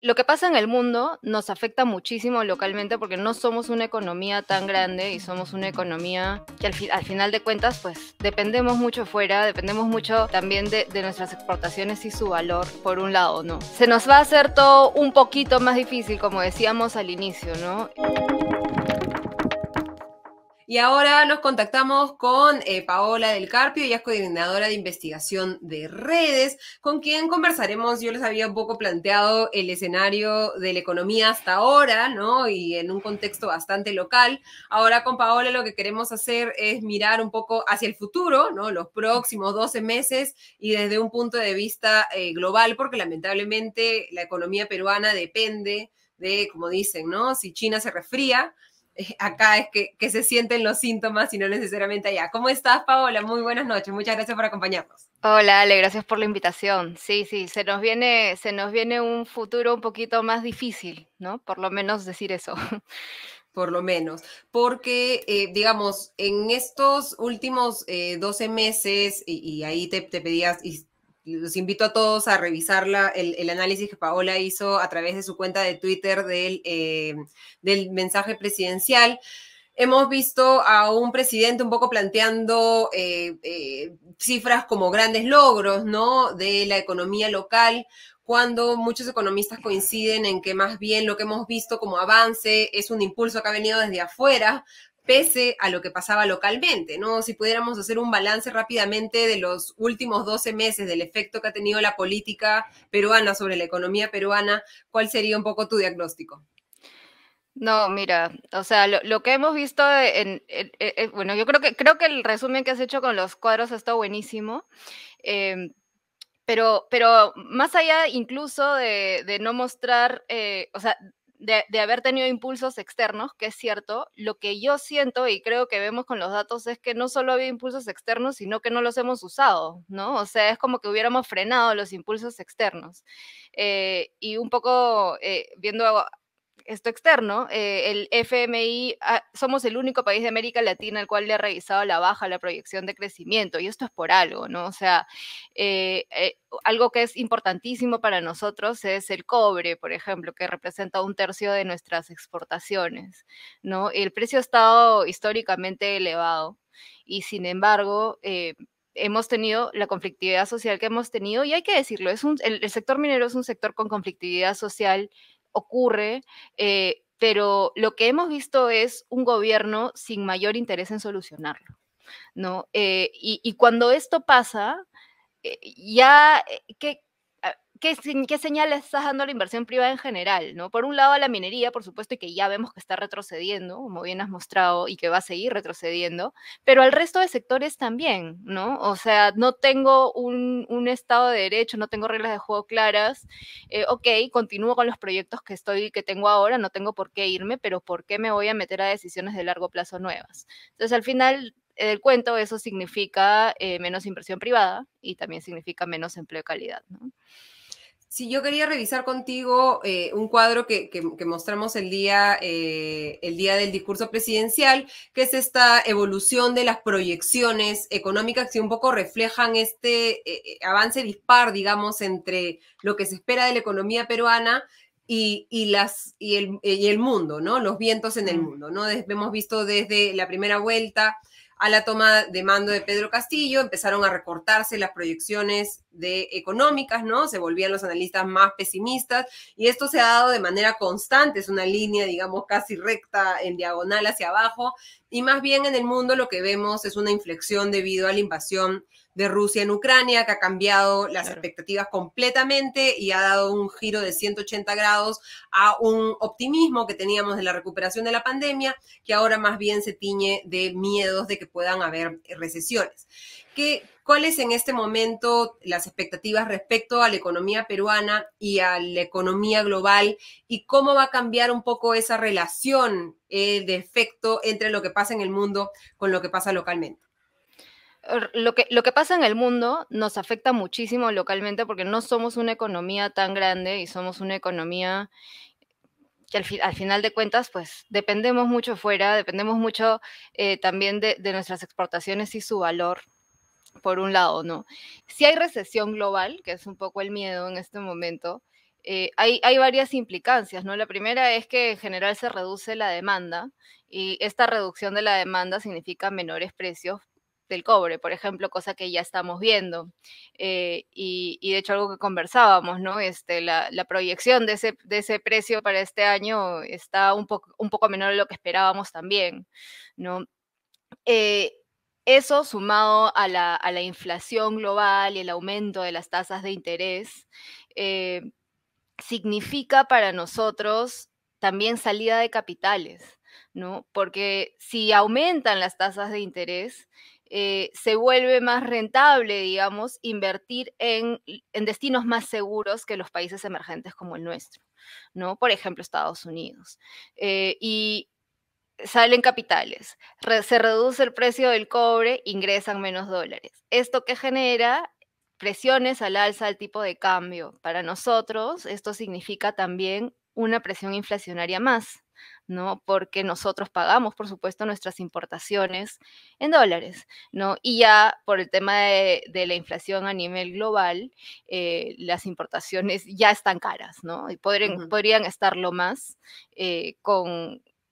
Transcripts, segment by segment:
Lo que pasa en el mundo nos afecta muchísimo localmente porque no somos una economía tan grande y somos una economía que al final de cuentas pues dependemos mucho fuera, dependemos mucho también de nuestras exportaciones y su valor por un lado, ¿no? Se nos va a hacer todo un poquito más difícil, como decíamos al inicio, ¿no? Y ahora nos contactamos con Paola del Carpio, ella es coordinadora de investigación de redes, con quien conversaremos. Yo les había un poco planteado el escenario de la economía hasta ahora, ¿no? Y en un contexto bastante local. Ahora con Paola lo que queremos hacer es mirar un poco hacia el futuro, ¿no? Los próximos 12 meses y desde un punto de vista global, porque lamentablemente la economía peruana depende de, como dicen, ¿no? Si China se resfría, acá es que se sienten los síntomas y no necesariamente allá. ¿Cómo estás, Paola? Muy buenas noches. Muchas gracias por acompañarnos. Hola, Ale, gracias por la invitación. Sí, sí, se nos viene un futuro un poquito más difícil, ¿no? Por lo menos decir eso. Por lo menos, porque, digamos, en estos últimos 12 meses, y ahí te pedías, y los invito a todos a revisar el análisis que Paola hizo a través de su cuenta de Twitter del mensaje presidencial. Hemos visto a un presidente un poco planteando cifras como grandes logros, ¿no? De la economía local, cuando muchos economistas coinciden en que más bien lo que hemos visto como avance es un impulso que ha venido desde afuera, pese a lo que pasaba localmente, ¿no? Si pudiéramos hacer un balance rápidamente de los últimos 12 meses, del efecto que ha tenido la política peruana sobre la economía peruana, ¿cuál sería un poco tu diagnóstico? No, mira, o sea, lo que hemos visto bueno, yo creo que el resumen que has hecho con los cuadros ha estado buenísimo. em, pero más allá incluso de no mostrar, o sea, de haber tenido impulsos externos, que es cierto, lo que yo siento y creo que vemos con los datos es que no solo había impulsos externos, sino que no los hemos usado, ¿no? O sea, es como que hubiéramos frenado los impulsos externos. Y un poco viendo esto externo, el FMI, somos el único país de América Latina al cual le ha revisado la baja la proyección de crecimiento, y esto es por algo, ¿no? O sea, algo que es importantísimo para nosotros es el cobre, por ejemplo, que representa un tercio de nuestras exportaciones, ¿no? El precio ha estado históricamente elevado y sin embargo, hemos tenido la conflictividad social que hemos tenido, y hay que decirlo, el sector minero es un sector con conflictividad social, ocurre, pero lo que hemos visto es un gobierno sin mayor interés en solucionarlo, ¿no? Y cuando esto pasa, ya, ¿qué señales estás dando a la inversión privada en general, ¿no? Por un lado, a la minería, por supuesto, y que ya vemos que está retrocediendo, como bien has mostrado, y que va a seguir retrocediendo, pero al resto de sectores también, ¿no? O sea, no tengo un Estado de Derecho, no tengo reglas de juego claras. Ok, continúo con los proyectos que tengo ahora, no tengo por qué irme, pero ¿por qué me voy a meter a decisiones de largo plazo nuevas? Entonces, al final, el cuento, eso significa menos inversión privada y también significa menos empleo de calidad, ¿no? Sí, yo quería revisar contigo un cuadro que mostramos el día del discurso presidencial, que es esta evolución de las proyecciones económicas que un poco reflejan este avance dispar, digamos, entre lo que se espera de la economía peruana y el mundo, ¿no? Los vientos en el Mm. mundo, ¿no? Hemos visto desde la primera vuelta a la toma de mando de Pedro Castillo, empezaron a recortarse las proyecciones económicas, ¿no? Se volvían los analistas más pesimistas y esto se ha dado de manera constante, es una línea, digamos, casi recta en diagonal hacia abajo, y más bien en el mundo lo que vemos es una inflexión debido a la invasión de Rusia en Ucrania, que ha cambiado las Claro. expectativas completamente y ha dado un giro de 180 grados a un optimismo que teníamos de la recuperación de la pandemia, que ahora más bien se tiñe de miedos de que puedan haber recesiones. ¿Cuáles en este momento las expectativas respecto a la economía peruana y a la economía global y cómo va a cambiar un poco esa relación de efecto entre lo que pasa en el mundo con lo que pasa localmente? Lo que pasa en el mundo nos afecta muchísimo localmente porque no somos una economía tan grande y somos una economía que al final de cuentas, pues dependemos mucho fuera, dependemos mucho también de nuestras exportaciones y su valor, por un lado, ¿no? Si hay recesión global, que es un poco el miedo en este momento, hay varias implicancias, ¿no? La primera es que en general se reduce la demanda y esta reducción de la demanda significa menores precios del cobre, por ejemplo, cosa que ya estamos viendo. Y de hecho algo que conversábamos, ¿no? La proyección de ese precio para este año está un poco menor de lo que esperábamos también, ¿no? Eso sumado a la inflación global y el aumento de las tasas de interés, significa para nosotros también salida de capitales, ¿no? Porque si aumentan las tasas de interés, se vuelve más rentable, digamos, invertir en destinos más seguros que los países emergentes como el nuestro, ¿no? Por ejemplo, Estados Unidos. Y salen capitales, se reduce el precio del cobre, ingresan menos dólares. ¿Esto qué genera? Presiones al alza del tipo de cambio. Para nosotros esto significa también una presión inflacionaria más, ¿no? Porque nosotros pagamos, por supuesto, nuestras importaciones en dólares, ¿no? Y ya por el tema de la inflación a nivel global, las importaciones ya están caras, ¿no? Y podrían estarlo más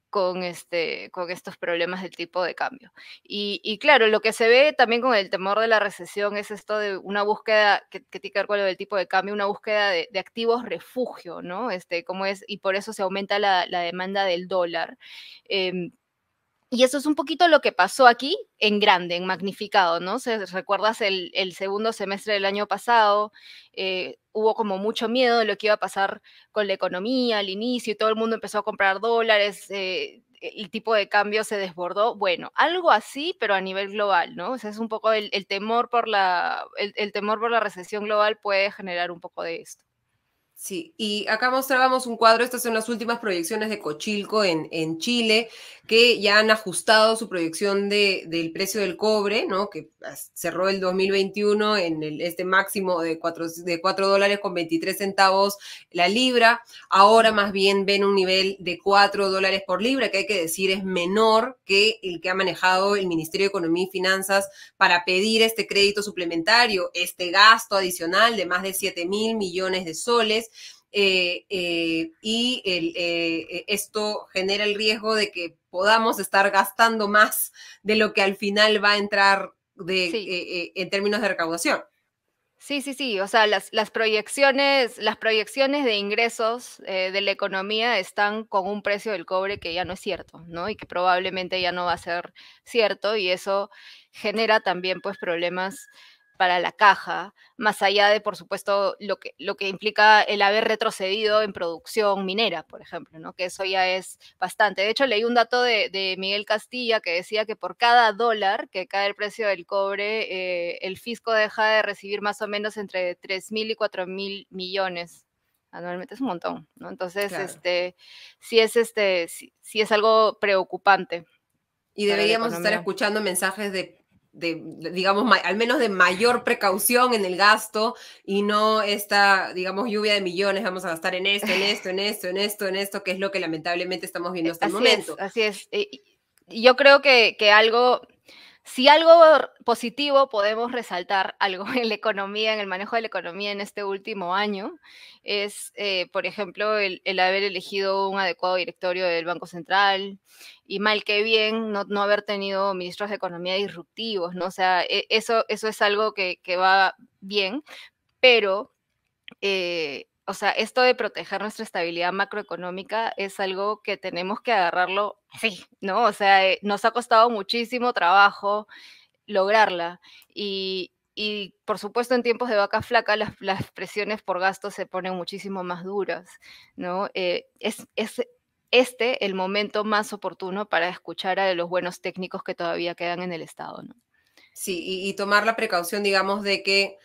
con estos problemas del tipo de cambio. Y claro, lo que se ve también con el temor de la recesión es esto de una búsqueda que tiene que ver con lo del tipo de cambio, una búsqueda de activos refugio, ¿no? Y por eso se aumenta la demanda del dólar. Y eso es un poquito lo que pasó aquí en grande, en magnificado, ¿no? Si recuerdas el segundo semestre del año pasado, hubo como mucho miedo de lo que iba a pasar con la economía al inicio y todo el mundo empezó a comprar dólares, el tipo de cambio se desbordó. Bueno, algo así, pero a nivel global, ¿no? O sea, es un poco el temor por el temor por la recesión global puede generar un poco de esto. Sí, y acá mostrábamos un cuadro, estas son las últimas proyecciones de Cochilco en Chile, que ya han ajustado su proyección del precio del cobre, ¿no? Que cerró el 2021 en este máximo de 4 dólares con 23 centavos la libra, ahora más bien ven un nivel de 4 dólares por libra, que hay que decir es menor que el que ha manejado el Ministerio de Economía y Finanzas para pedir este crédito suplementario, este gasto adicional de más de 7.000 millones de soles. Esto genera el riesgo de que podamos estar gastando más de lo que al final va a entrar en términos de recaudación. Sí. O sea, las proyecciones de ingresos de la economía están con un precio del cobre que ya no es cierto, ¿no? Y que probablemente ya no va a ser cierto, y eso genera también pues problemas para la caja, más allá de, por supuesto, lo que implica el haber retrocedido en producción minera, por ejemplo, ¿no? Que eso ya es bastante. De hecho, leí un dato de Miguel Castilla que decía que por cada dólar que cae el precio del cobre, el fisco deja de recibir más o menos entre 3.000 y 4.000 millones anualmente. Es un montón, ¿no? Entonces, Claro. sí es algo preocupante Y para la deberíamos estar economía. escuchando mensajes digamos, al menos de mayor precaución en el gasto y no esta, digamos, lluvia de millones, vamos a gastar en esto, en esto, en esto, en esto, en esto, que es lo que lamentablemente estamos viendo hasta el Así es, momento. así es. Y yo creo que si algo positivo podemos resaltar, algo en la economía, en el manejo de la economía en este último año, es, por ejemplo, el haber elegido un adecuado directorio del Banco Central y mal que bien no haber tenido ministros de economía disruptivos, ¿no? O sea, eso es algo que va bien, pero o sea, esto de proteger nuestra estabilidad macroeconómica es algo que tenemos que agarrarlo así, ¿no? O sea, nos ha costado muchísimo trabajo lograrla y por supuesto en tiempos de vaca flaca las presiones por gasto se ponen muchísimo más duras, ¿no? Es el momento más oportuno para escuchar a los buenos técnicos que todavía quedan en el Estado, ¿no? Sí, y tomar la precaución, digamos, de que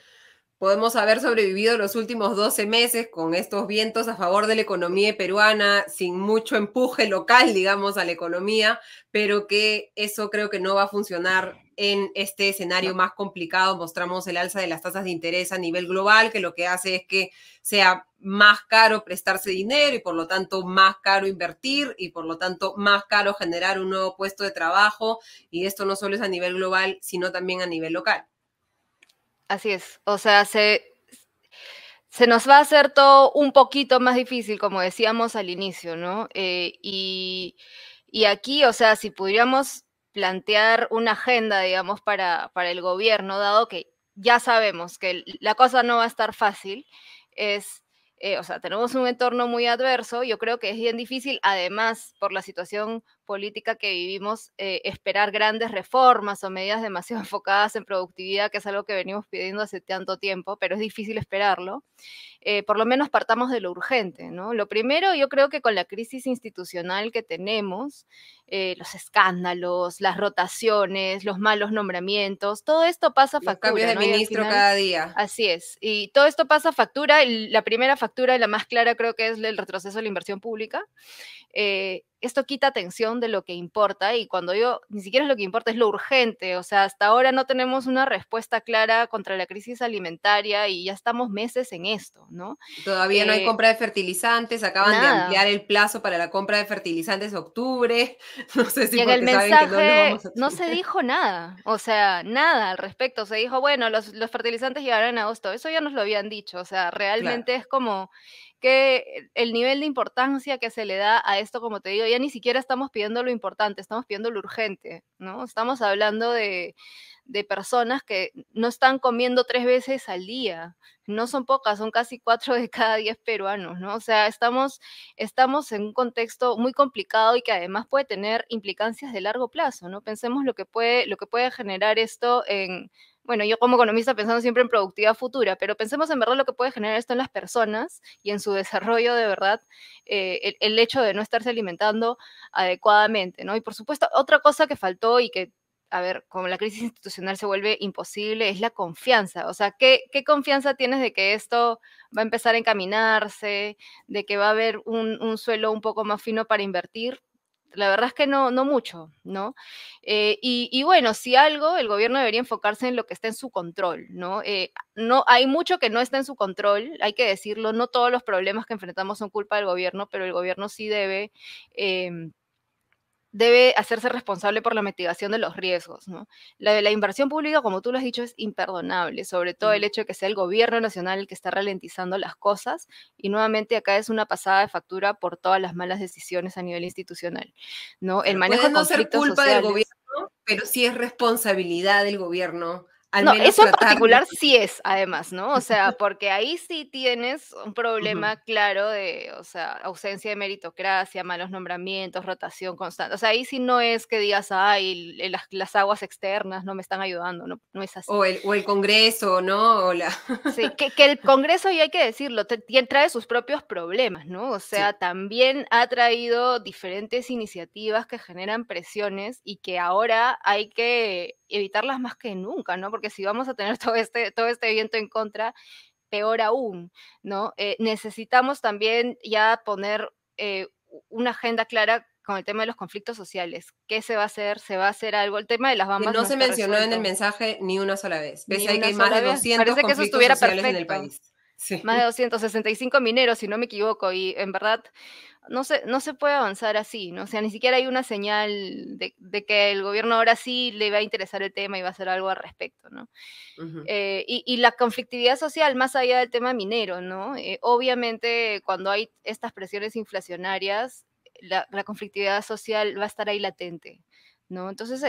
podemos haber sobrevivido los últimos 12 meses con estos vientos a favor de la economía peruana, sin mucho empuje local, digamos, a la economía, pero que eso creo que no va a funcionar en este escenario No. más complicado. Mostramos el alza de las tasas de interés a nivel global, que lo que hace es que sea más caro prestarse dinero y por lo tanto más caro invertir y por lo tanto más caro generar un nuevo puesto de trabajo. Y esto no solo es a nivel global, sino también a nivel local. Así es, o sea, se nos va a hacer todo un poquito más difícil, como decíamos al inicio, ¿no? Y aquí, o sea, si pudiéramos plantear una agenda, digamos, para el gobierno, dado que ya sabemos que la cosa no va a estar fácil, es, o sea, tenemos un entorno muy adverso, yo creo que es bien difícil, además, por la situación política que vivimos, esperar grandes reformas o medidas demasiado enfocadas en productividad, que es algo que venimos pidiendo hace tanto tiempo, pero es difícil esperarlo. Por lo menos partamos de lo urgente, ¿no? Lo primero, yo creo que con la crisis institucional que tenemos, los escándalos, las rotaciones, los malos nombramientos, todo esto pasa Los cambios factura, de ¿no? Y al ministro final, cada día. así es. Y todo esto pasa factura. La primera factura, la más clara, creo que es el retroceso de la inversión pública. Esto quita atención de lo que importa y cuando yo, ni siquiera es lo que importa, es lo urgente. O sea, hasta ahora no tenemos una respuesta clara contra la crisis alimentaria y ya estamos meses en esto, ¿no? Todavía no hay compra de fertilizantes, acaban de Nada. ampliar el plazo para la compra de fertilizantes a octubre. No sé si Y en el porque saben que no los mensaje vamos a no se tener. dijo nada, o sea, nada al respecto. Se dijo, bueno, los fertilizantes llegarán en agosto. Eso ya nos lo habían dicho. O sea, Claro. realmente es como que el nivel de importancia que se le da a esto, como te digo, ya ni siquiera estamos pidiendo lo importante, estamos pidiendo lo urgente, ¿no? Estamos hablando de personas que no están comiendo 3 veces al día. No son pocas, son casi 4 de cada 10 peruanos, ¿no? O sea, estamos en un contexto muy complicado y que además puede tener implicancias de largo plazo, ¿no? Pensemos lo que puede generar esto en, bueno, yo como economista pensando siempre en productividad futura, pero pensemos en verdad lo que puede generar esto en las personas y en su desarrollo de verdad, el hecho de no estarse alimentando adecuadamente, ¿no? Y por supuesto, otra cosa que faltó y que, a ver, como la crisis institucional se vuelve imposible, es la confianza. O sea, ¿qué confianza tienes de que esto va a empezar a encaminarse, de que va a haber un suelo un poco más fino para invertir? La verdad es que no mucho, ¿no? Y bueno, si algo, el gobierno debería enfocarse en lo que está en su control, ¿no? No hay mucho que no está en su control, hay que decirlo, no todos los problemas que enfrentamos son culpa del gobierno, pero el gobierno sí debe hacerse responsable por la mitigación de los riesgos, ¿no? La de la inversión pública, como tú lo has dicho, es imperdonable, sobre todo el Mm. hecho de que sea el gobierno nacional el que está ralentizando las cosas, y nuevamente acá es una pasada de factura por todas las malas decisiones a nivel institucional, ¿no? El Claro, manejo puede de no ser conflictos culpa del sociales. gobierno, pero sí es responsabilidad del gobierno, al No, menos eso en tratar de. particular sí es, además, ¿no? O sea, porque ahí sí tienes un Ujú. problema claro de, o sea, ausencia de meritocracia, malos nombramientos, rotación constante. O sea, ahí sí no es que digas, ay, las aguas externas no me están ayudando, no, no es así. O el Congreso, ¿no? Sí, que el Congreso, y hay que decirlo, trae sus propios problemas, ¿no? O sea, Sí, también ha traído diferentes iniciativas que generan presiones y que ahora hay que evitarlas más que nunca, ¿no? Porque si vamos a tener todo este viento en contra, peor aún, ¿no? Necesitamos también ya poner una agenda clara con el tema de los conflictos sociales. ¿Qué se va a hacer? ¿Se va a hacer algo? El tema de las que Bambas no no se está mencionó en el resuelto, mensaje ni una sola vez, ni pese a que una hay más sola de vez. 200 Parece que eso conflictos estuviera sociales en el perfecto. país. Sí. Más de 265 mineros, si no me equivoco, y en verdad no se puede avanzar así, ¿no? O sea, ni siquiera hay una señal de que el gobierno ahora sí le va a interesar el tema y va a hacer algo al respecto, ¿no? Ujú. Y la conflictividad social, más allá del tema minero, ¿no? Obviamente, cuando hay estas presiones inflacionarias, la conflictividad social va a estar ahí latente, ¿no? Entonces,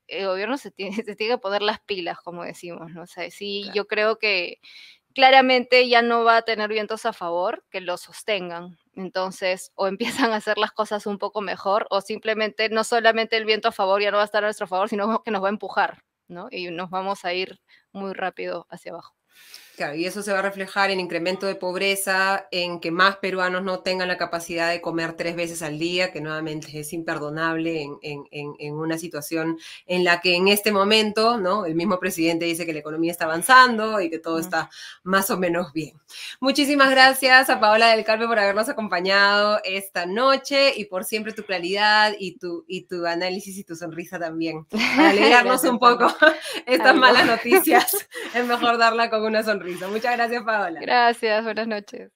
el gobierno se tiene que poner las pilas, como decimos, ¿no? O sea, sí, Claro. yo creo que claramente ya no va a tener vientos a favor que lo sostengan. Entonces, o empiezan a hacer las cosas un poco mejor, o simplemente no solamente el viento a favor ya no va a estar a nuestro favor, sino que nos va a empujar, ¿no? Y nos vamos a ir muy rápido hacia abajo. Claro, y eso se va a reflejar en incremento de pobreza, en que más peruanos no tengan la capacidad de comer 3 veces al día, que nuevamente es imperdonable en una situación en la que en este momento, ¿no? El mismo presidente dice que la economía está avanzando y que todo Mm, está más o menos bien. Muchísimas así es. gracias a Paola del Carpio por habernos acompañado esta noche y por siempre tu claridad y tu análisis y tu sonrisa también. Para alegrarnos Gracias, un poco Pablo. estas Algo. malas noticias, es mejor darla con una sonrisa. Muchas gracias, Paola. Gracias, buenas noches.